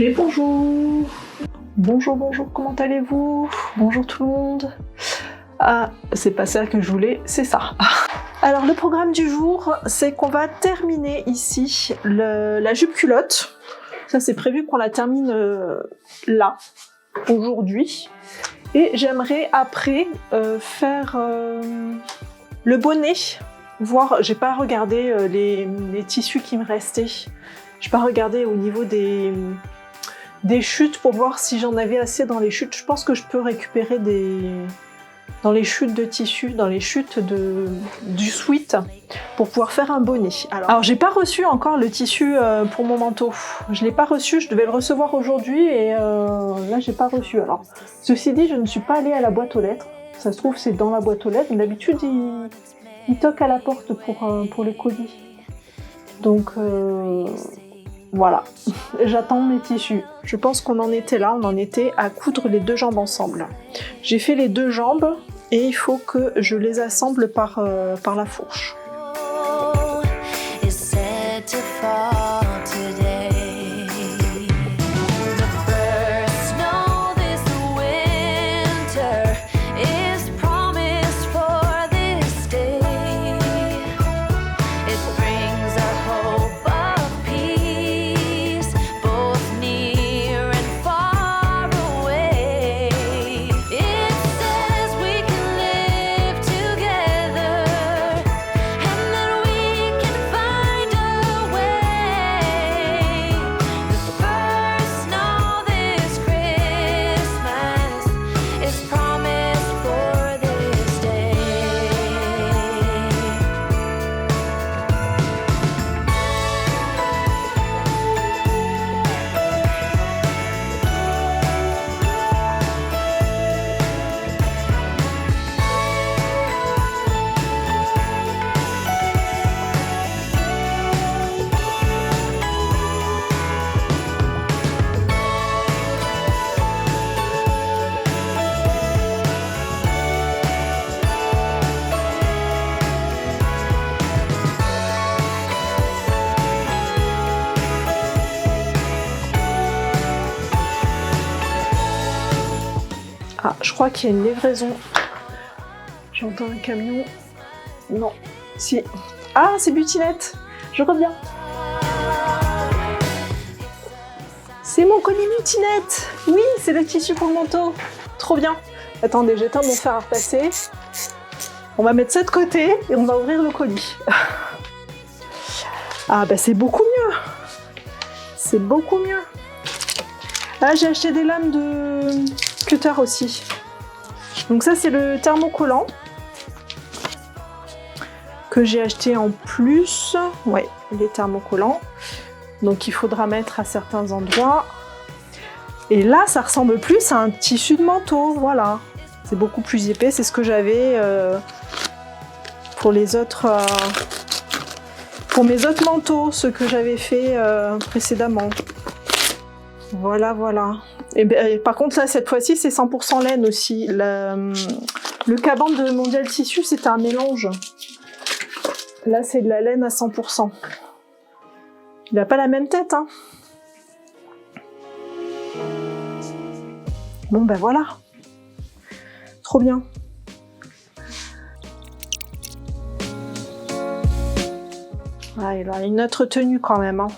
Et bonjour. Bonjour, comment allez-vous? Bonjour tout le monde. Ah, c'est pas ça que je voulais, c'est ça. Alors le programme du jour, c'est qu'on va terminer ici la jupe culotte. Ça c'est prévu qu'on la termine là, aujourd'hui. Et j'aimerais après faire le bonnet. Voir, j'ai pas regardé les tissus qui me restaient. J'ai pas regardé au niveau des chutes pour voir si j'en avais assez dans les chutes. Je pense que je peux récupérer dans les chutes de tissu, dans les chutes du sweat pour pouvoir faire un bonnet. Alors j'ai pas reçu encore le tissu pour mon manteau. Je l'ai pas reçu, je devais le recevoir aujourd'hui et là j'ai pas reçu. Alors ceci dit, je ne suis pas allée à la boîte aux lettres. Ça se trouve c'est dans la boîte aux lettres, mais d'habitude il toque à la porte pour les colis. Donc voilà, j'attends mes tissus. Je pense qu'on en était là, on en était à coudre les deux jambes ensemble. J'ai fait les deux jambes et il faut que je les assemble par la fourche. Ah, je crois qu'il y a une livraison. J'entends un camion. Non. Si. Ah, c'est Butinette. Je reviens. C'est mon colis Butinette. Oui, c'est le tissu pour le manteau. Trop bien. Attendez, j'éteins mon fer à repasser. On va mettre ça de côté et on va ouvrir le colis. Ah, bah c'est beaucoup mieux. C'est beaucoup mieux. Ah, j'ai acheté des lames de cutter aussi. Donc ça c'est le thermocollant que j'ai acheté en plus. Ouais, les thermocollants. Donc il faudra mettre à certains endroits. Et là ça ressemble plus à un tissu de manteau, voilà. C'est beaucoup plus épais, c'est ce que j'avais pour les autres pour mes autres manteaux, ceux que j'avais fait précédemment. Voilà. Et ben, par contre là cette fois-ci c'est 100% laine aussi. Le caban de Mondial Tissu c'était un mélange. Là c'est de la laine à 100%. Il n'a pas la même tête hein. Bon ben voilà. Trop bien. Ah, il a une autre tenue quand même hein.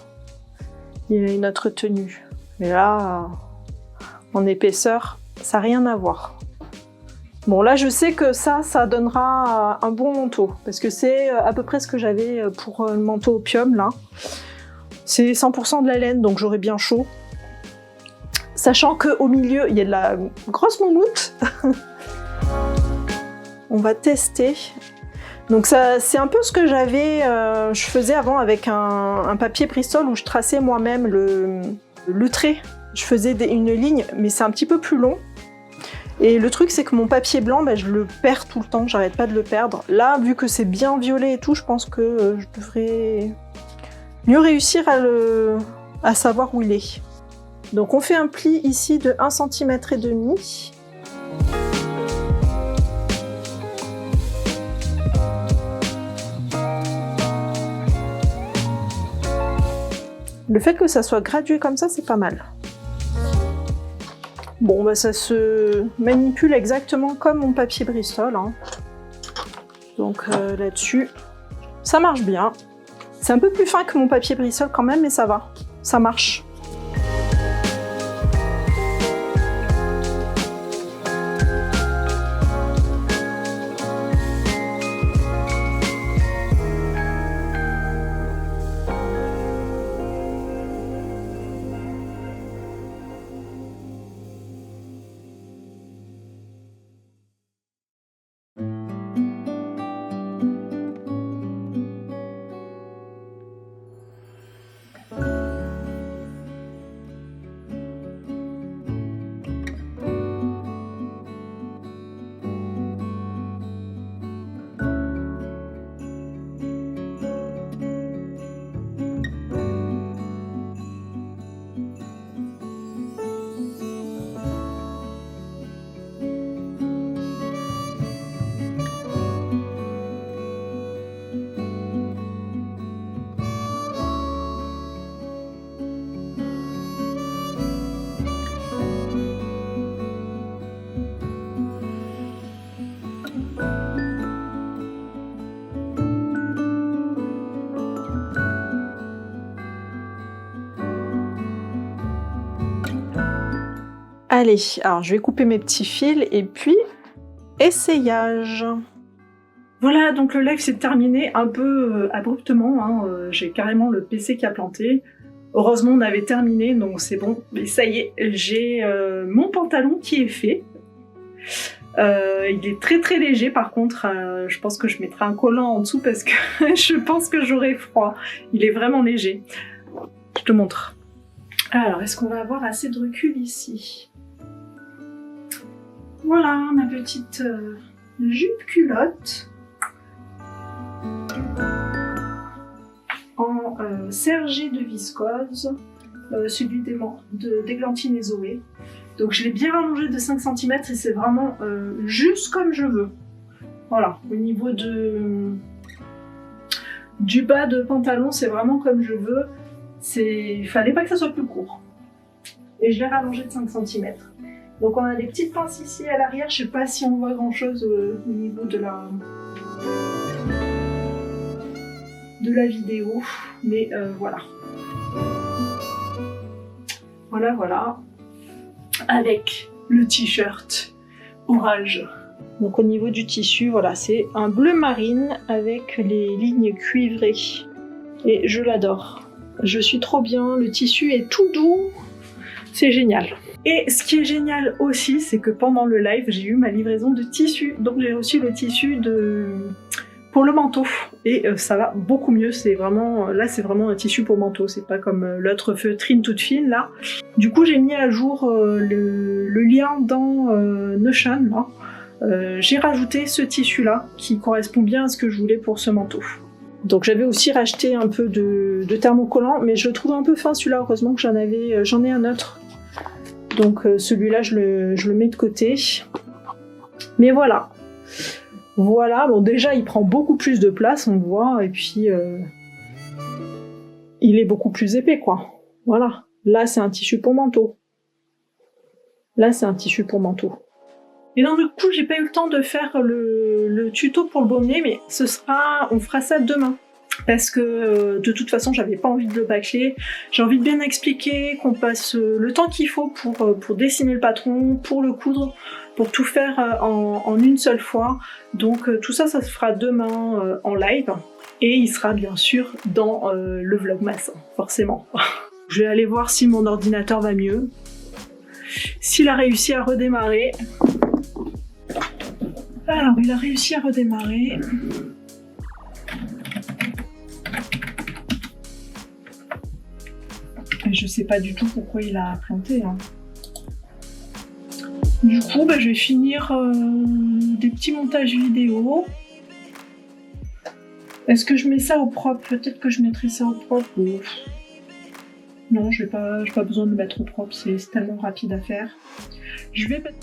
Il a une autre tenue. Mais là, en épaisseur, ça n'a rien à voir. Bon, là, je sais que ça donnera un bon manteau. Parce que c'est à peu près ce que j'avais pour le manteau opium, là. C'est 100% de la laine, donc j'aurai bien chaud. Sachant qu'au milieu, il y a de la grosse moumoute. On va tester. Donc ça, c'est un peu ce que je faisais avant avec un papier Bristol où je traçais moi-même le trait. Je faisais une ligne, mais c'est un petit peu plus long. Et le truc, c'est que mon papier blanc, ben, je le perds tout le temps, j'arrête pas de le perdre. Là, vu que c'est bien violet et tout, je pense que je devrais mieux réussir à savoir où il est. Donc on fait un pli ici de 1,5 cm. Le fait que ça soit gradué comme ça, c'est pas mal. Bon, bah ça se manipule exactement comme mon papier Bristol, hein. Donc là-dessus, ça marche bien. C'est un peu plus fin que mon papier Bristol quand même, mais ça va, ça marche. Allez, alors je vais couper mes petits fils et puis essayage. Voilà, donc le live s'est terminé un peu abruptement, hein. J'ai carrément le PC qui a planté. Heureusement on avait terminé, donc c'est bon. Mais ça y est, j'ai mon pantalon qui est fait. Il est très très léger par contre, je pense que je mettrai un collant en dessous parce que je pense que j'aurai froid. Il est vraiment léger. Je te montre. Alors, est-ce qu'on va avoir assez de recul ici? Voilà, ma petite jupe culotte en sergé de viscose, celui d'Églantine et Zoé. Donc je l'ai bien rallongé de 5 cm et c'est vraiment juste comme je veux. Voilà, au niveau du bas de pantalon, c'est vraiment comme je veux. Il fallait pas que ça soit plus court. Et je l'ai rallongé de 5 cm. Donc on a des petites pinces ici à l'arrière, je sais pas si on voit grand chose au niveau de la vidéo, mais voilà. Voilà. Avec le t-shirt orage. Donc au niveau du tissu, voilà, c'est un bleu marine avec les lignes cuivrées. Et je l'adore. Je suis trop bien, le tissu est tout doux, c'est génial. Et ce qui est génial aussi, c'est que pendant le live, j'ai eu ma livraison de tissu. Donc j'ai reçu le tissu pour le manteau. Et ça va beaucoup mieux, là c'est vraiment un tissu pour manteau, c'est pas comme l'autre feutrine toute fine là. Du coup j'ai mis à jour le lien dans Notion, là. J'ai rajouté ce tissu là, qui correspond bien à ce que je voulais pour ce manteau. Donc j'avais aussi racheté un peu de thermocollant, mais je le trouve un peu fin celui-là, heureusement que j'en ai un autre. Donc celui-là, je le mets de côté. Mais voilà. Voilà, bon déjà, il prend beaucoup plus de place, on le voit, et puis il est beaucoup plus épais, quoi. Voilà. Là, c'est un tissu pour manteau. Là, c'est un tissu pour manteau. Et donc du coup, j'ai pas eu le temps de faire le tuto pour le baume-nez, mais on fera ça demain. Parce que de toute façon, j'avais pas envie de le bâcler. J'ai envie de bien expliquer, qu'on passe le temps qu'il faut pour dessiner le patron, pour le coudre, pour tout faire en une seule fois. Donc tout ça, ça se fera demain en live. Et il sera bien sûr dans le Vlogmas, forcément. Je vais aller voir si mon ordinateur va mieux. S'il a réussi à redémarrer. Alors, il a réussi à redémarrer. Et je sais pas du tout pourquoi il a planté. Hein. Du coup, je vais finir des petits montages vidéo. Est-ce que je mets ça au propre? Peut-être que je mettrai ça au propre. Non, j'ai pas besoin de le mettre au propre, c'est tellement rapide à faire. Je vais mettre...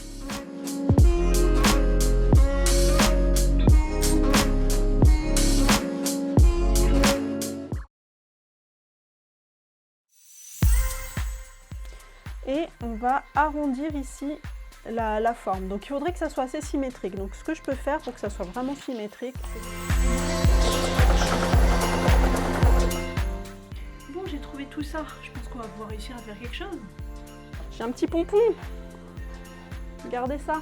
Et on va arrondir ici la forme. Donc il faudrait que ça soit assez symétrique. Donc ce que je peux faire pour que ça soit vraiment symétrique, c'est... Bon, j'ai trouvé tout ça. Je pense qu'on va pouvoir réussir à faire quelque chose. J'ai un petit pompon. Regardez ça.